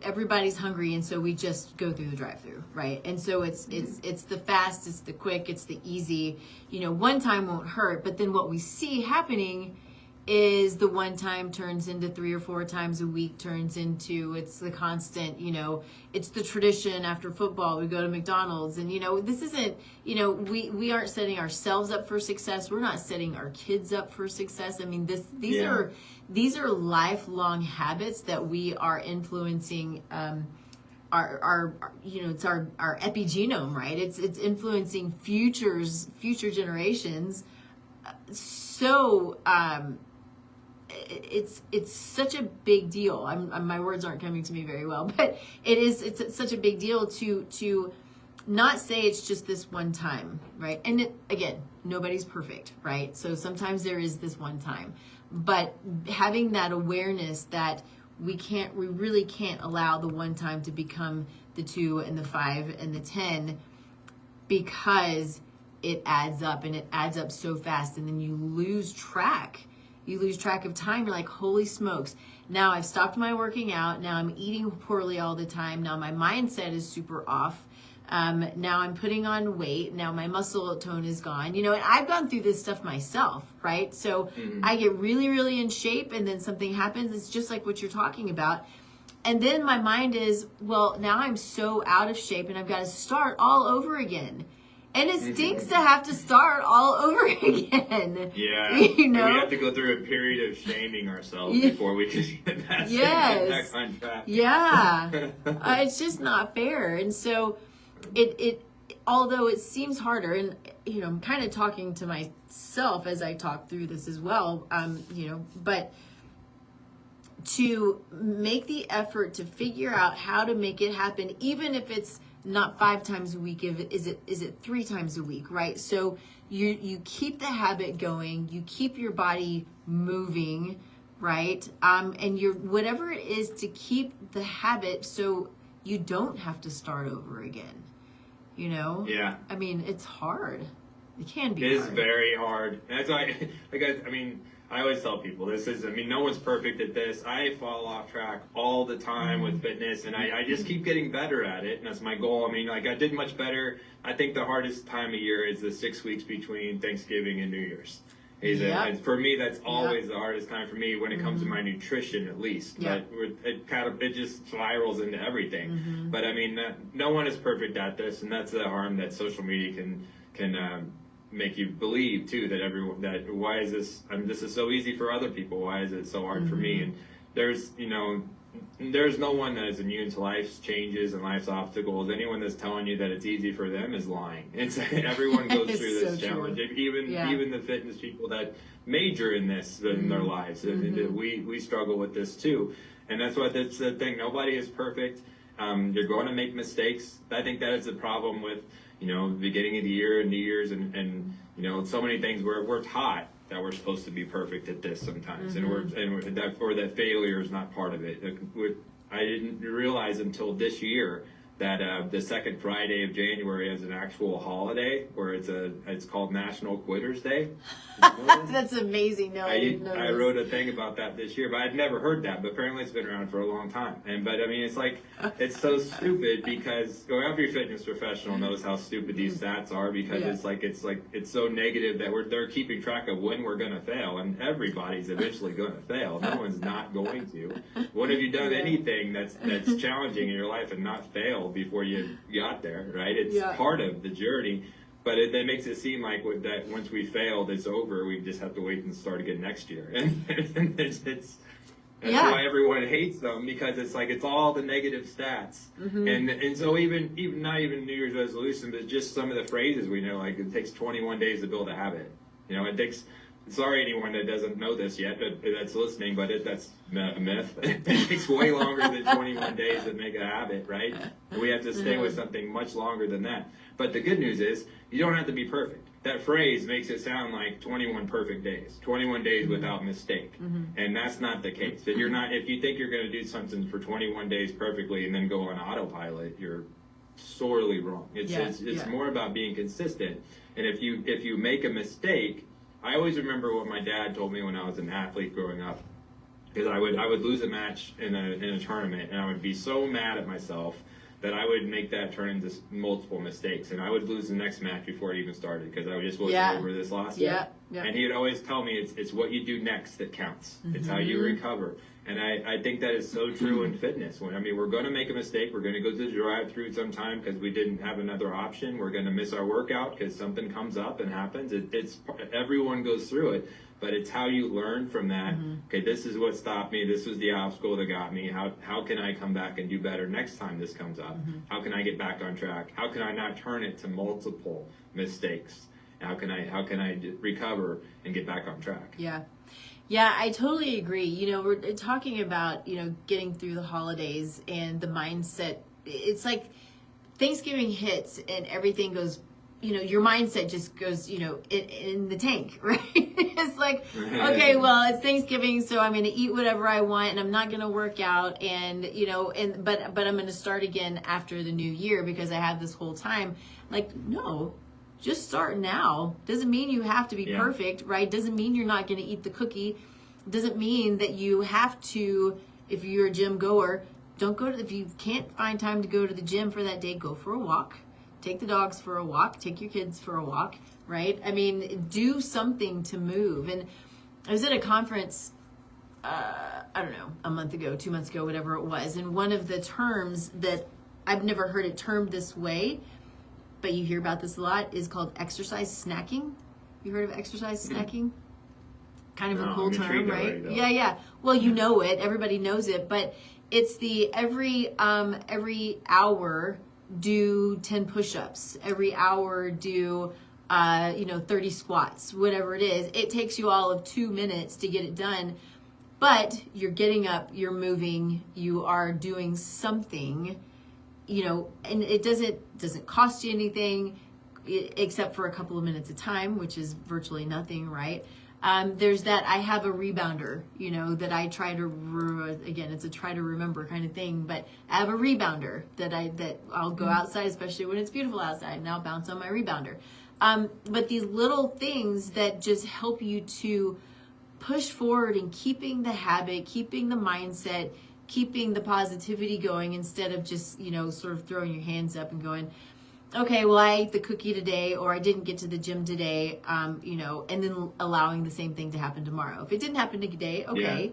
everybody's hungry, and so we just go through the drive-through, right? And so it's the fast, it's the quick, it's the easy. One time won't hurt, but then what we see happening is the one time turns into 3 or 4 times a week, turns into, it's the constant, it's the tradition after football, we go to McDonald's, and this isn't, we aren't setting ourselves up for success. We're not setting our kids up for success. I mean, these are lifelong habits that we are influencing, our it's our epigenome, right? It's influencing future generations. So, it's such a big deal. My words aren't coming to me very well, but it's such a big deal to not say it's just this one time, right? And again, nobody's perfect, right? So sometimes there is this one time, but having that awareness that we really can't allow the one time to become the 2 and the 5 and the 10, because it adds up, and it adds up so fast, and then you lose track of time. You're like, holy smokes, now I've stopped my working out, now I'm eating poorly all the time, now my mindset is super off, now I'm putting on weight, now my muscle tone is gone, and I've gone through this stuff myself, right? So I get really, really in shape, and then something happens. It's just like what you're talking about. And then my mind is, well, now I'm so out of shape, and I've got to start all over again. And it stinks to have to start all over again. Yeah. We have to go through a period of shaming ourselves before we can get back on track. Yeah. It's just not fair. And so it although it seems harder, and I'm kind of talking to myself as I talk through this as well, but to make the effort to figure out how to make it happen, even if it's not 5 times a week, is it 3 times a week, right? So you keep the habit going, you keep your body moving, right? And whatever it is to keep the habit so you don't have to start over again. Yeah. I mean, it's hard. It can be hard. It is very hard. That's why, I always tell people no one's perfect at this. I fall off track all the time with fitness, and I just keep getting better at it, and that's my goal. I did much better. I think the hardest time of year is the 6 weeks between Thanksgiving and New Year's. And for me, that's always the hardest time for me when it comes to my nutrition, at least. But it just spirals into everything. But no one is perfect at this, and that's the harm that social media can make you believe too, that why is this is so easy for other people, why is it so hard for me? And there's no one that is immune to life's changes and life's obstacles. Anyone that's telling you that it's easy for them is lying. Everyone goes through this challenge. Even the fitness people that major in this in their lives, we struggle with this too. And that's the thing. Nobody is perfect. You're going to make mistakes. I think that is the problem with the beginning of the year and New Year's and so many things where we're taught that we're supposed to be perfect at this sometimes, and that failure is not part of it. I didn't realize until this year that the second Friday of January is an actual holiday where it's called National Quitters Day. That's amazing. No, I didn't know I wrote a thing about that this year, but I'd never heard that. But apparently, it's been around for a long time. But I mean, it's like it's so stupid because every fitness professional knows how stupid these stats are because it's so negative that they're keeping track of when we're going to fail, and everybody's eventually going to fail. No one's not going to. When have you done anything that's challenging in your life and not failed before you got there? Right? It's part of the journey. But that makes it seem like that once we failed, it's over. We just have to wait and start again next year. And that's why everyone hates them, because it's all the negative stats. And so even not even New Year's resolution, but just some of the phrases we know, like it takes 21 days to build a habit. It takes. Sorry, anyone that doesn't know this yet, but that's listening, but that's a myth. It takes way longer than 21 days to make a habit, right? And we have to stay with something much longer than that. But the good news is, you don't have to be perfect. That phrase makes it sound like 21 perfect days, 21 days without mistake. And that's not the case. If you think you're going to do something for 21 days perfectly and then go on autopilot, you're sorely wrong. It's more about being consistent. And if you make a mistake, I always remember what my dad told me when I was an athlete growing up, because I would lose a match in a tournament, and I would be so mad at myself that I would make that turn into multiple mistakes, and I would lose the next match before it even started because I just wasn't over this loss yet. And he would always tell me it's what you do next that counts. It's how you recover. And I think that is so true in fitness. We're going to make a mistake. We're going to go to the drive-through sometime because we didn't have another option. We're going to miss our workout because something comes up and happens. Everyone goes through it, but it's how you learn from that. Okay, this is what stopped me. This was the obstacle that got me. How can I come back and do better next time this comes up? How can I get back on track? How can I not turn it to multiple mistakes? How can I recover and get back on track? Yeah, I totally agree. We're talking about, getting through the holidays and the mindset. It's like Thanksgiving hits and everything goes, your mindset just goes, in the tank, right? It's like, okay, well, it's Thanksgiving, so I'm going to eat whatever I want and I'm not going to work out. And, but I'm going to start again after the new year because I have this whole time. Like, no. Just start now. Doesn't mean you have to be perfect, right? Doesn't mean you're not going to eat the cookie. Doesn't mean that you have to, if you're a gym goer, if you can't find time to go to the gym for that day, go for a walk. Take the dogs for a walk. Take your kids for a walk, right? I mean, do something to move. And I was at a conference, I don't know, a month ago, 2 months ago, whatever it was. And one of the terms that I've never heard it termed this way, but you hear about this a lot, is called exercise snacking. You heard of exercise snacking? Kind of a cool term, right? Yeah. Well, you know it. Everybody knows it. But it's the every hour do 10 push-ups. Every hour do 30 squats. Whatever it is. It takes you all of 2 minutes to get it done. But you're getting up. You're moving. You are doing something. And it doesn't cost you anything except for a couple of minutes of time, which is virtually nothing, right? There's that I have a rebounder, that I try to, again, it's a try to remember kind of thing, but I have a rebounder that I'll go outside, especially when it's beautiful outside, and I'll bounce on my rebounder. But these little things that just help you to push forward in keeping the habit, keeping the mindset, keeping the positivity going instead of just, sort of throwing your hands up and going, okay, well, I ate the cookie today or I didn't get to the gym today, and then allowing the same thing to happen tomorrow. If it didn't happen today, okay,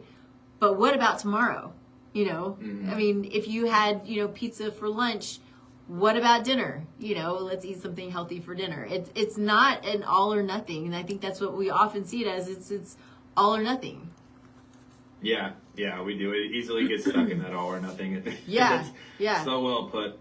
but what about tomorrow? I mean, if you had, pizza for lunch, what about dinner? Let's eat something healthy for dinner. It's not an all or nothing. And I think that's what we often see it as. It's all or nothing. Yeah, we do. It easily gets stuck in that all or nothing. Yeah. So well put.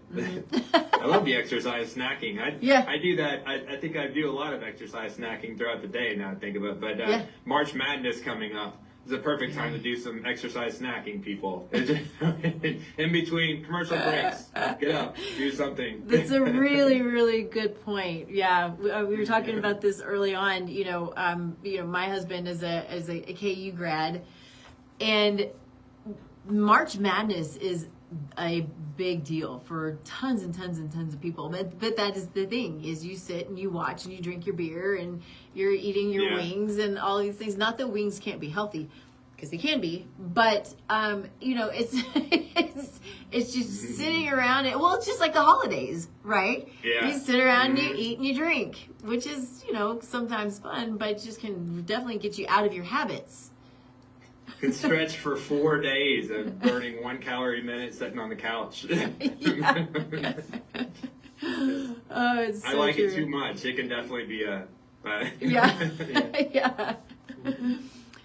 I love the exercise snacking. I do that. I think I do a lot of exercise snacking throughout the day now I think of it. But March Madness coming up is a perfect time to do some exercise snacking, people. In between commercial breaks, get up, do something. That's a really, really good point. Yeah, we were talking about this early on. My husband is a KU grad. And March Madness is a big deal for tons and tons and tons of people. But that is the thing, is you sit and you watch and you drink your beer and you're eating your wings and all these things. Not that wings can't be healthy, because they can be, but it's just sitting around. Well, it's just like the holidays, right? Yeah. You sit around and you eat and you drink, which is, sometimes fun, but it just can definitely get you out of your habits. Can stretch for 4 days of burning 1 calorie a minute sitting on the couch. It's so I like true. it too much. It can definitely be a... Yeah.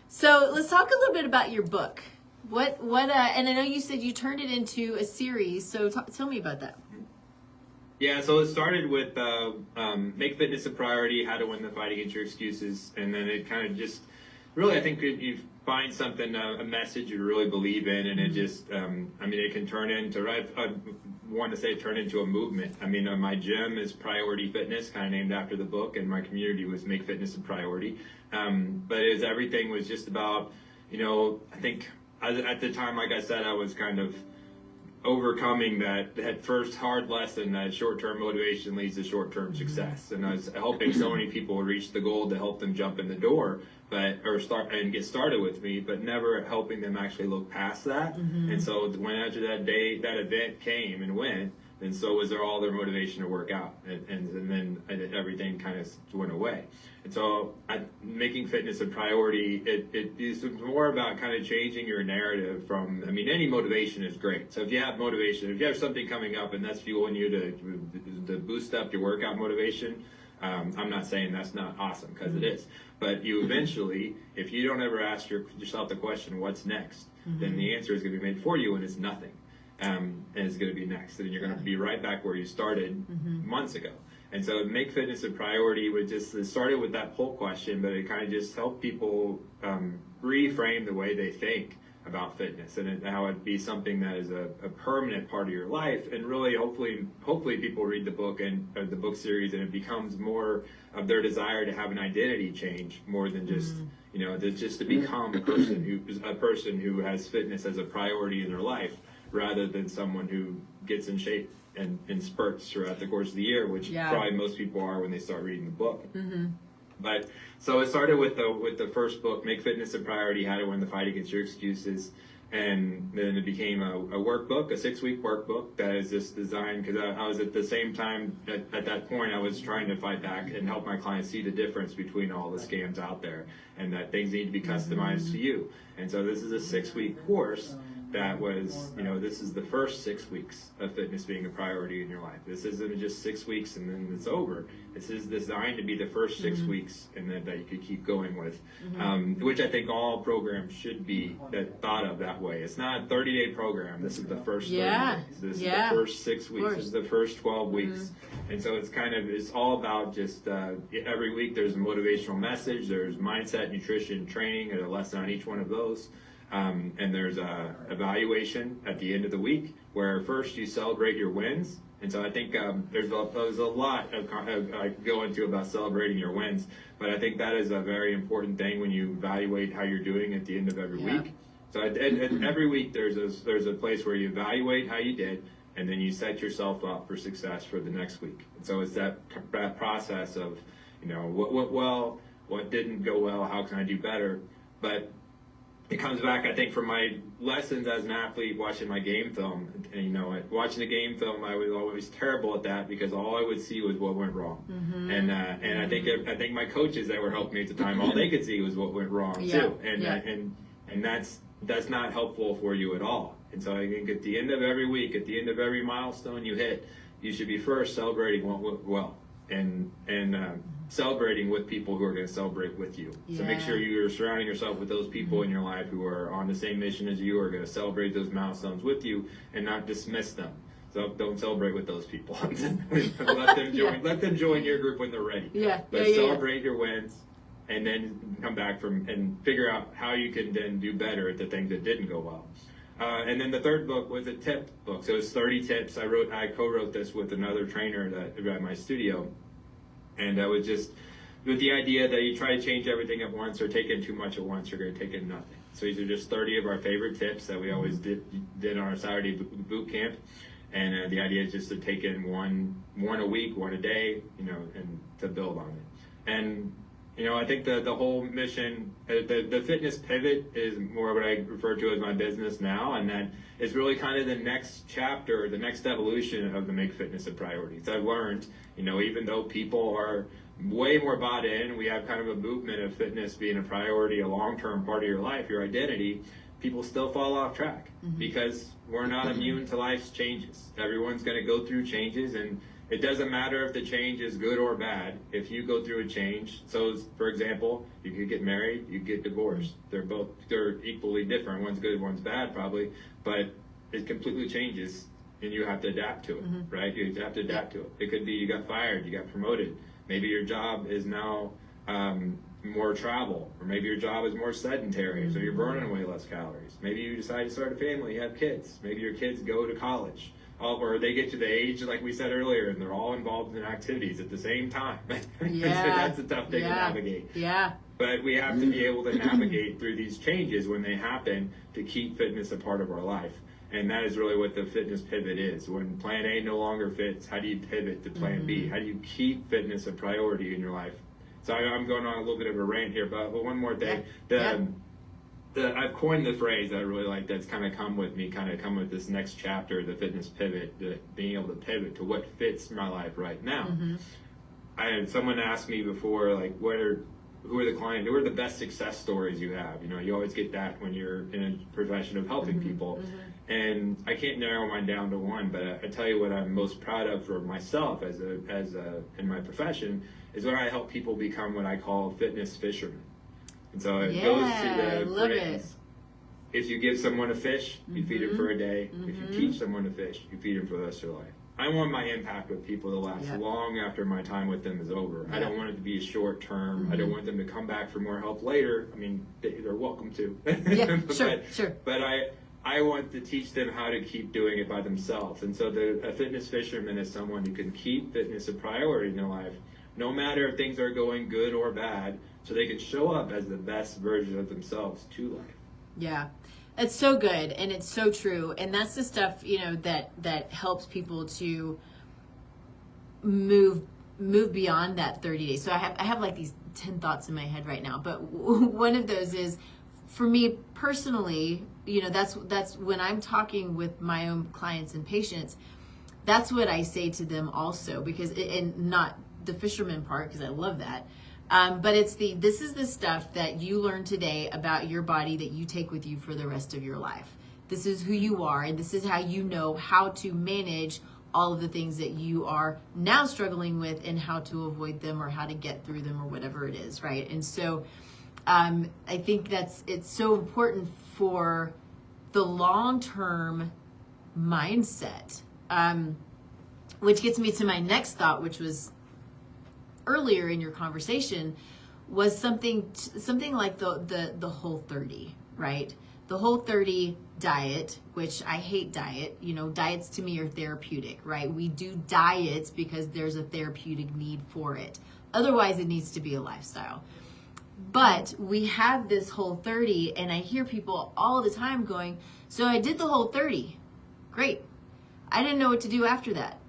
So let's talk a little bit about your book. What and I know you said you turned it into a series, so tell me about that. Yeah, so it started with make fitness a priority, how to win the fight against your excuses, and then it kind of just really, I think you find something, a message you really believe in, and it just, it can turn into, I want to say turn into a movement. My gym is Priority Fitness, kind of named after the book, and my community was Make Fitness a Priority. But everything was just about, I think at the time, like I said, I was kind of overcoming that first hard lesson that short-term motivation leads to short-term success. And I was helping so many people reach the goal to help them jump in the door, start and get started with me, but never helping them actually look past that. And so when after that event came and went, and so was all their motivation to work out, and then everything kind of went away. And so making fitness a priority, it is more about kind of changing your narrative from, any motivation is great. So if you have motivation, if you have something coming up and that's fueling you to boost up your workout motivation, I'm not saying that's not awesome, because it is. But you eventually, if you don't ever ask yourself the question, what's next, then the answer is going to be made for you, and it's nothing. And it's going to be next, and you're going to be right back where you started months ago. And so make fitness a priority it started with that poll question, but it kind of just helped people reframe the way they think about fitness, and how it'd be something that is a permanent part of your life. And really, hopefully people read the book and the book series, and it becomes more of their desire to have an identity change, more than just just to become a person who has fitness as a priority in their life, rather than someone who gets in shape and in spurts throughout the course of the year, which probably most people are when they start reading the book. But so it started with the first book, Make Fitness a Priority, How to Win the Fight Against Your Excuses. And then it became a workbook, a 6-week workbook that is just designed, because I was at the same time, at that point, I was trying to fight back and help my clients see the difference between all the scams out there, and that things need to be customized to you. And so this is a 6-week course that was, this is the first 6 weeks of fitness being a priority in your life. This isn't just 6 weeks and then it's over. This is designed to be the first 6 weeks, and then that you could keep going with, which I think all programs should be thought of that way. It's not a 30-day program. This is the first 30 days. This is the first 6 weeks. This is the first 12 weeks. And so it's all about just every week there's a motivational message. There's mindset, nutrition, training, and a lesson on each one of those. And there's a evaluation at the end of the week, where first you celebrate your wins. And so I think there's a lot I go into about celebrating your wins, but I think that is a very important thing when you evaluate how you're doing at the end of every week. So every week there's a place where you evaluate how you did, and then you set yourself up for success for the next week. And so it's that process of, what went well, what didn't go well, how can I do better? But it comes back, I think, from my lessons as an athlete, watching my game film. And, watching the game film, I was always terrible at that, because all I would see was what went wrong. And I think my coaches that were helping me at the time, all they could see was what went wrong too. And that's not helpful for you at all. And so I think at the end of every week, at the end of every milestone you hit, you should be first celebrating what went well, and celebrating with people who are going to celebrate with you. So make sure you're surrounding yourself with those people in your life who are on the same mission as you, are going to celebrate those milestones with you, and not dismiss them. So don't celebrate with those people. Let them join your group when they're ready. But celebrate your wins, and then come back and figure out how you can then do better at the things that didn't go well. And then the third book was a tip book. So it's 30 tips. I co-wrote this with another trainer at my studio. And I was just with the idea that you try to change everything at once or take in too much at once, you're going to take in nothing. So these are just 30 of our favorite tips that we always did on our Saturday boot camp. And the idea is just to take in one a week, one a day, and to build on it. And, I think the whole mission, the fitness pivot is more what I refer to as my business now. And that is really kind of the next chapter, the next evolution of the Make Fitness a Priority. So I've learned, even though people are way more bought in, we have kind of a movement of fitness being a priority, a long-term part of your life, your identity, people still fall off track because we're not immune to life's changes. Everyone's going to go through changes, and it doesn't matter if the change is good or bad. If you go through a change, so for example, you could get married, you get divorced. They're equally different. One's good, one's bad probably, but it completely changes, and you have to adapt to it, right? You have to adapt to it. It could be you got fired, you got promoted. Maybe your job is now more travel, or maybe your job is more sedentary, so you're burning way less calories. Maybe you decide to start a family, you have kids. Maybe your kids go to college, or they get to the age, like we said earlier, and they're all involved in activities at the same time. That's a tough thing to navigate. Yeah. But we have to be able to navigate through these changes when they happen to keep fitness a part of our life. And that is really what the fitness pivot is. When plan A no longer fits, how do you pivot to plan B? How do you keep fitness a priority in your life? So I'm going on a little bit of a rant here, but one more thing. I've coined the phrase that I really like that's kind of come with this next chapter, the fitness pivot, being able to pivot to what fits my life right now. I had someone ask me before, like, who are the best success stories you have? You always get that when you're in a profession of helping people. And I can't narrow mine down to one, but I tell you what I'm most proud of for myself as in my profession is when I help people become what I call fitness fishermen. And so it goes to the phrase, if you give someone a fish, you feed him for a day. If you teach someone to fish, you feed him for the rest of their life. I want my impact with people to last long after my time with them is over. I don't want it to be a short term. I don't want them to come back for more help later. I mean, they're welcome to. Sure. But I want to teach them how to keep doing it by themselves. And so a fitness fisherman is someone who can keep fitness a priority in their life, no matter if things are going good or bad, so they can show up as the best version of themselves to life. Yeah. It's so good, and it's so true, and that's the stuff that helps people to move beyond that 30 days. So I have like these 10 thoughts in my head right now, but one of those is, for me personally, that's when I'm talking with my own clients and patients, that's what I say to them also, because and not the fisherman part, because I love that. But this is the stuff that you learn today about your body that you take with you for the rest of your life. This is who you are, and this is how you know how to manage all of the things that you are now struggling with and how to avoid them or how to get through them or whatever it is, right? And so I think it's so important for the long-term mindset, which gets me to my next thought, which was earlier in your conversation, was something like the Whole30, right? The Whole30 diet, which I hate diet. Diets to me are therapeutic, right? We do diets because there's a therapeutic need for it. Otherwise, it needs to be a lifestyle. But we have this Whole30, and I hear people all the time going, so I did the Whole30. Great. I didn't know what to do after that.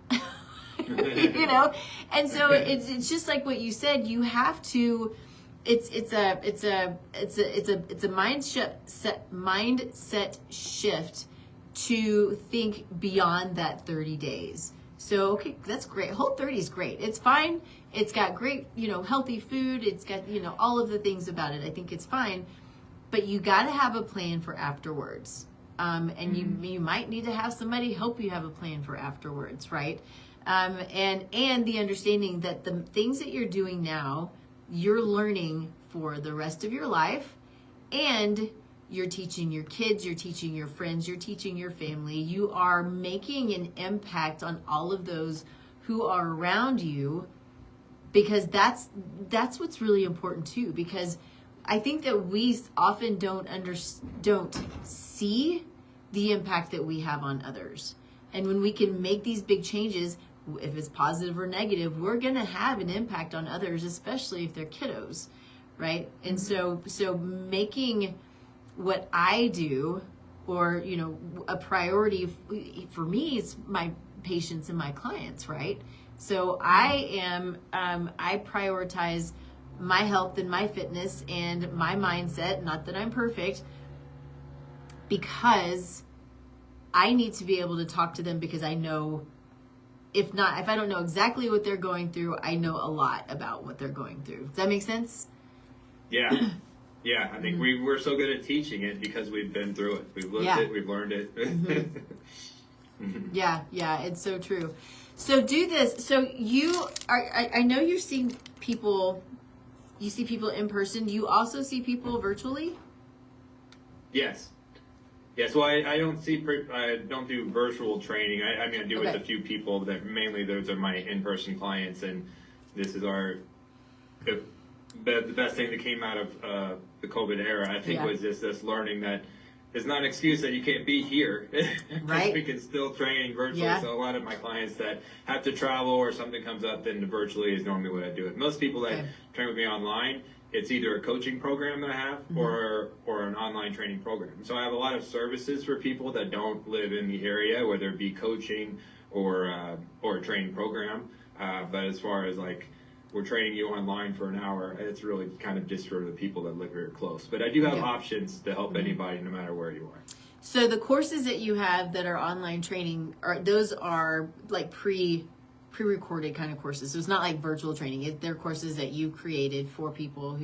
And so it's just like what you said. You have to. It's a mindset shift to think beyond that 30 days. So okay, that's great. Whole30 is great. It's fine. It's got great, healthy food. It's got, all of the things about it. I think it's fine, but you got to have a plan for afterwards. And you might need to have somebody help you have a plan for afterwards, right? And the understanding that the things that you're doing now, you're learning for the rest of your life, and you're teaching your kids, you're teaching your friends, you're teaching your family. You are making an impact on all of those who are around you, because that's what's really important too. Because I think that we often don't see the impact that we have on others. And when we can make these big changes, if it's positive or negative, we're going to have an impact on others, especially if they're kiddos, right? And so making what I do, or, you know, a priority for me is my patients and my clients, right? So I prioritize my health and my fitness and my mindset, not that I'm perfect, because I need to be able to talk to them, because I know, if I don't know exactly what they're going through, I know a lot about what they're going through. Does that make sense? Yeah. Yeah, I think we're so good at teaching it because we've been through it. We've lived it, we've learned it. Yeah, it's so true. So do this. So I know you're seeing people, you see people in person. Do you also see people virtually? Yes. Yes, well, I don't do virtual training. I mean, I do with a few people, that mainly those are my in-person clients, and this is the best thing that came out of the COVID era, I think, was just this learning that it's not an excuse that you can't be here. Right. We can still train virtually. Yeah. So a lot of my clients that have to travel or something comes up, then virtually is normally what I do it. Most people that train with me online, it's either a coaching program that I have or an online training program. So I have a lot of services for people that don't live in the area, whether it be coaching or a training program. But as far as like, we're training you online for an hour, it's really kind of just for the people that live very close. But I do have options to help anybody, no matter where you are. So the courses that you have that are online training, those are like pre-recorded kind of courses. So it's not like virtual training. They're courses that you created for people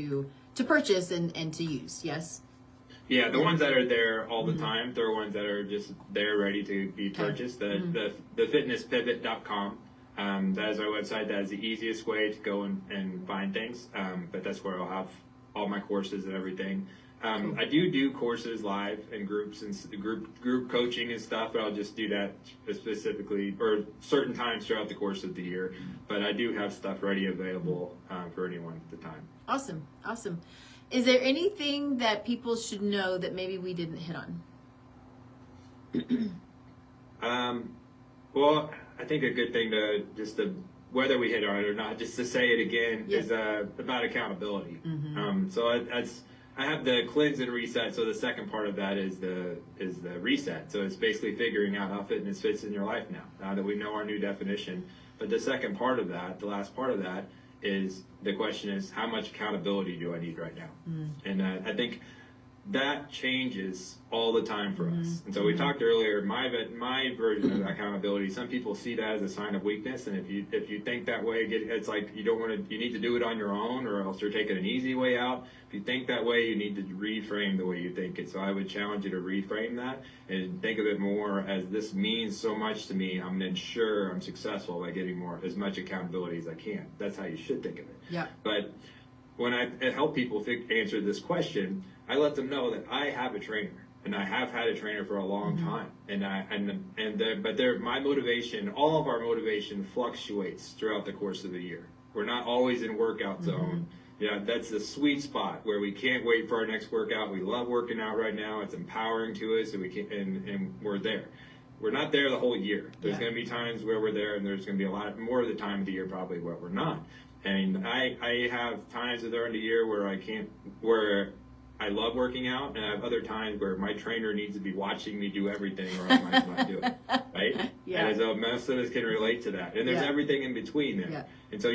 to purchase and to use. Yes. Yeah, the ones that are there all the time, they're ones that are just there ready to be purchased. The fitnesspivot.com. That is our website. That is the easiest way to go and find things. But that's where I'll have all my courses and everything. I do courses live in groups and group coaching and stuff, but I'll just do that specifically or certain times throughout the course of the year. But I do have stuff ready available for anyone at the time. Awesome. Is there anything that people should know that maybe we didn't hit on? Well, I think a good thing to whether we hit on it or not, just to say it again, is about accountability. So I have the cleanse and reset. So the second part of that is the reset. So it's basically figuring out how fitness fits in your life now that we know our new definition. But the second part of that, the last part of that, is the question is, how much accountability do I need right now? And I think that changes all the time for us. And so we talked earlier, my version of accountability, some people see that as a sign of weakness, and if you think that way, it's like you need to do it on your own, or else you're taking an easy way out. If you think that way, you need to reframe the way you think it. So I would challenge you to reframe that and think of it more as, this means so much to me, I'm going to ensure I'm successful by getting as much accountability as I can. That's how you should think of it. Yeah. But when I help people answer this question, I let them know that I have a trainer, and I have had a trainer for a long time, but my motivation, all of our motivation, fluctuates throughout the course of the year. We're not always in workout zone. That's the sweet spot where we can't wait for our next workout. We love working out right now. It's empowering to us, and we're there. We're not there the whole year. There's going to be times where we're there, and there's going to be a lot more of the time of the year probably where we're not. And I have times during the year where I love working out, and I have other times where my trainer needs to be watching me do everything, or I might not do it, right? Yeah. And so most of us can relate to that. And there's everything in between there. Yeah. And so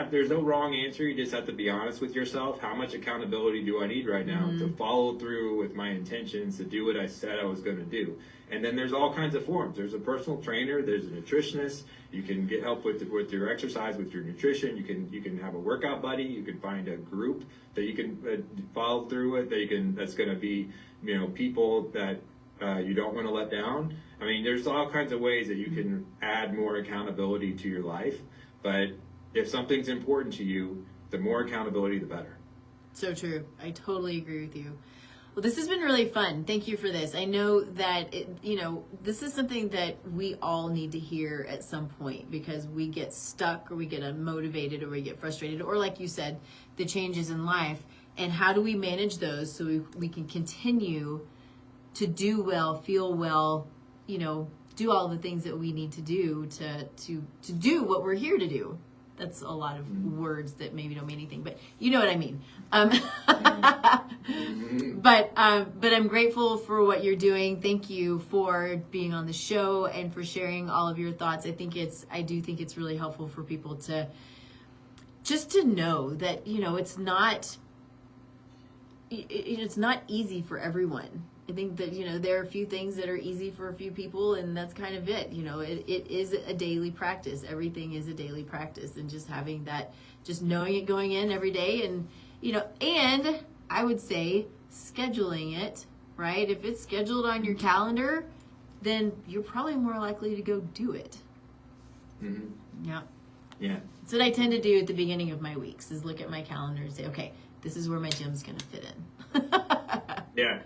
there's no wrong answer. You just have to be honest with yourself. How much accountability do I need right now to follow through with my intentions, to do what I said I was going to do? And then there's all kinds of forms. There's a personal trainer. There's a nutritionist. You can get help with your exercise, with your nutrition. You can have a workout buddy. You can find a group that you can follow through with. That's going to be people that you don't want to let down. I mean, there's all kinds of ways that you can add more accountability to your life. But if something's important to you, the more accountability, the better. So true. I totally agree with you. Well, this has been really fun. Thank you for this. I know that, this is something that we all need to hear at some point, because we get stuck, or we get unmotivated, or we get frustrated, or like you said, the changes in life. And how do we manage those so we can continue to do well, feel well, do all the things that we need to do to do what we're here to do. That's a lot of words that maybe don't mean anything, but you know what I mean. But I'm grateful for what you're doing. Thank you for being on the show and for sharing all of your thoughts. I do think it's really helpful for people to just to know that, you know, it's not easy for everyone. I think that, you know, there are a few things that are easy for a few people, and that's kind of it. You know, it is a daily practice. Everything is a daily practice, and just having that, just knowing it going in every day, and, you know, and I would say scheduling it, right? If it's scheduled on your calendar, then you're probably more likely to go do it. Mm-hmm. Yeah. Yeah. That's what I tend to do at the beginning of my weeks, is look at my calendar and say, okay, this is where my gym's going to fit in. Yeah.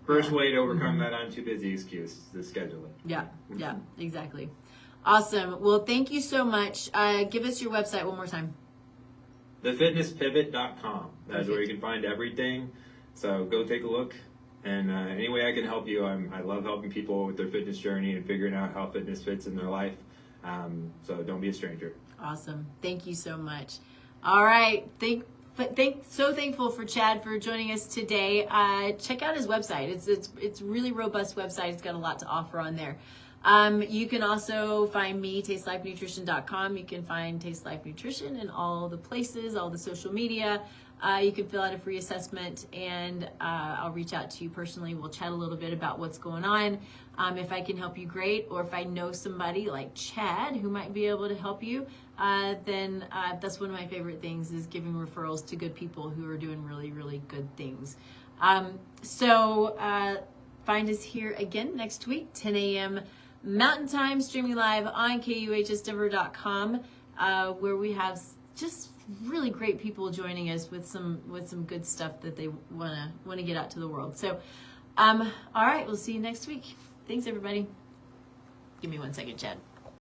First way to overcome that I'm too busy excuse is to schedule it. Yeah, yeah, exactly. Awesome. Well, thank you so much. Give us your website one more time. Thefitnesspivot.com. That's where you can find everything. So go take a look. And any way I can help you, I love helping people with their fitness journey and figuring out how fitness fits in their life. So don't be a stranger. Awesome. Thank you so much. All right. So thankful for Chad for joining us today. Check out his website. It's really robust website. It's got a lot to offer on there. You can also find me, tastelifenutrition.com. You can find Taste Life Nutrition in all the places, all the social media. You can fill out a free assessment, and I'll reach out to you personally. We'll chat a little bit about what's going on. If I can help you, great. Or if I know somebody like Chad who might be able to help you, then that's one of my favorite things, is giving referrals to good people who are doing really, really good things. So find us here again next week, 10 a.m. Mountain Time, streaming live on KUHSdenver.com, where we have just really great people joining us with some good stuff that they want to get out to the world. So, all right, we'll see you next week. Thanks, everybody. Give me 1 second, Chad.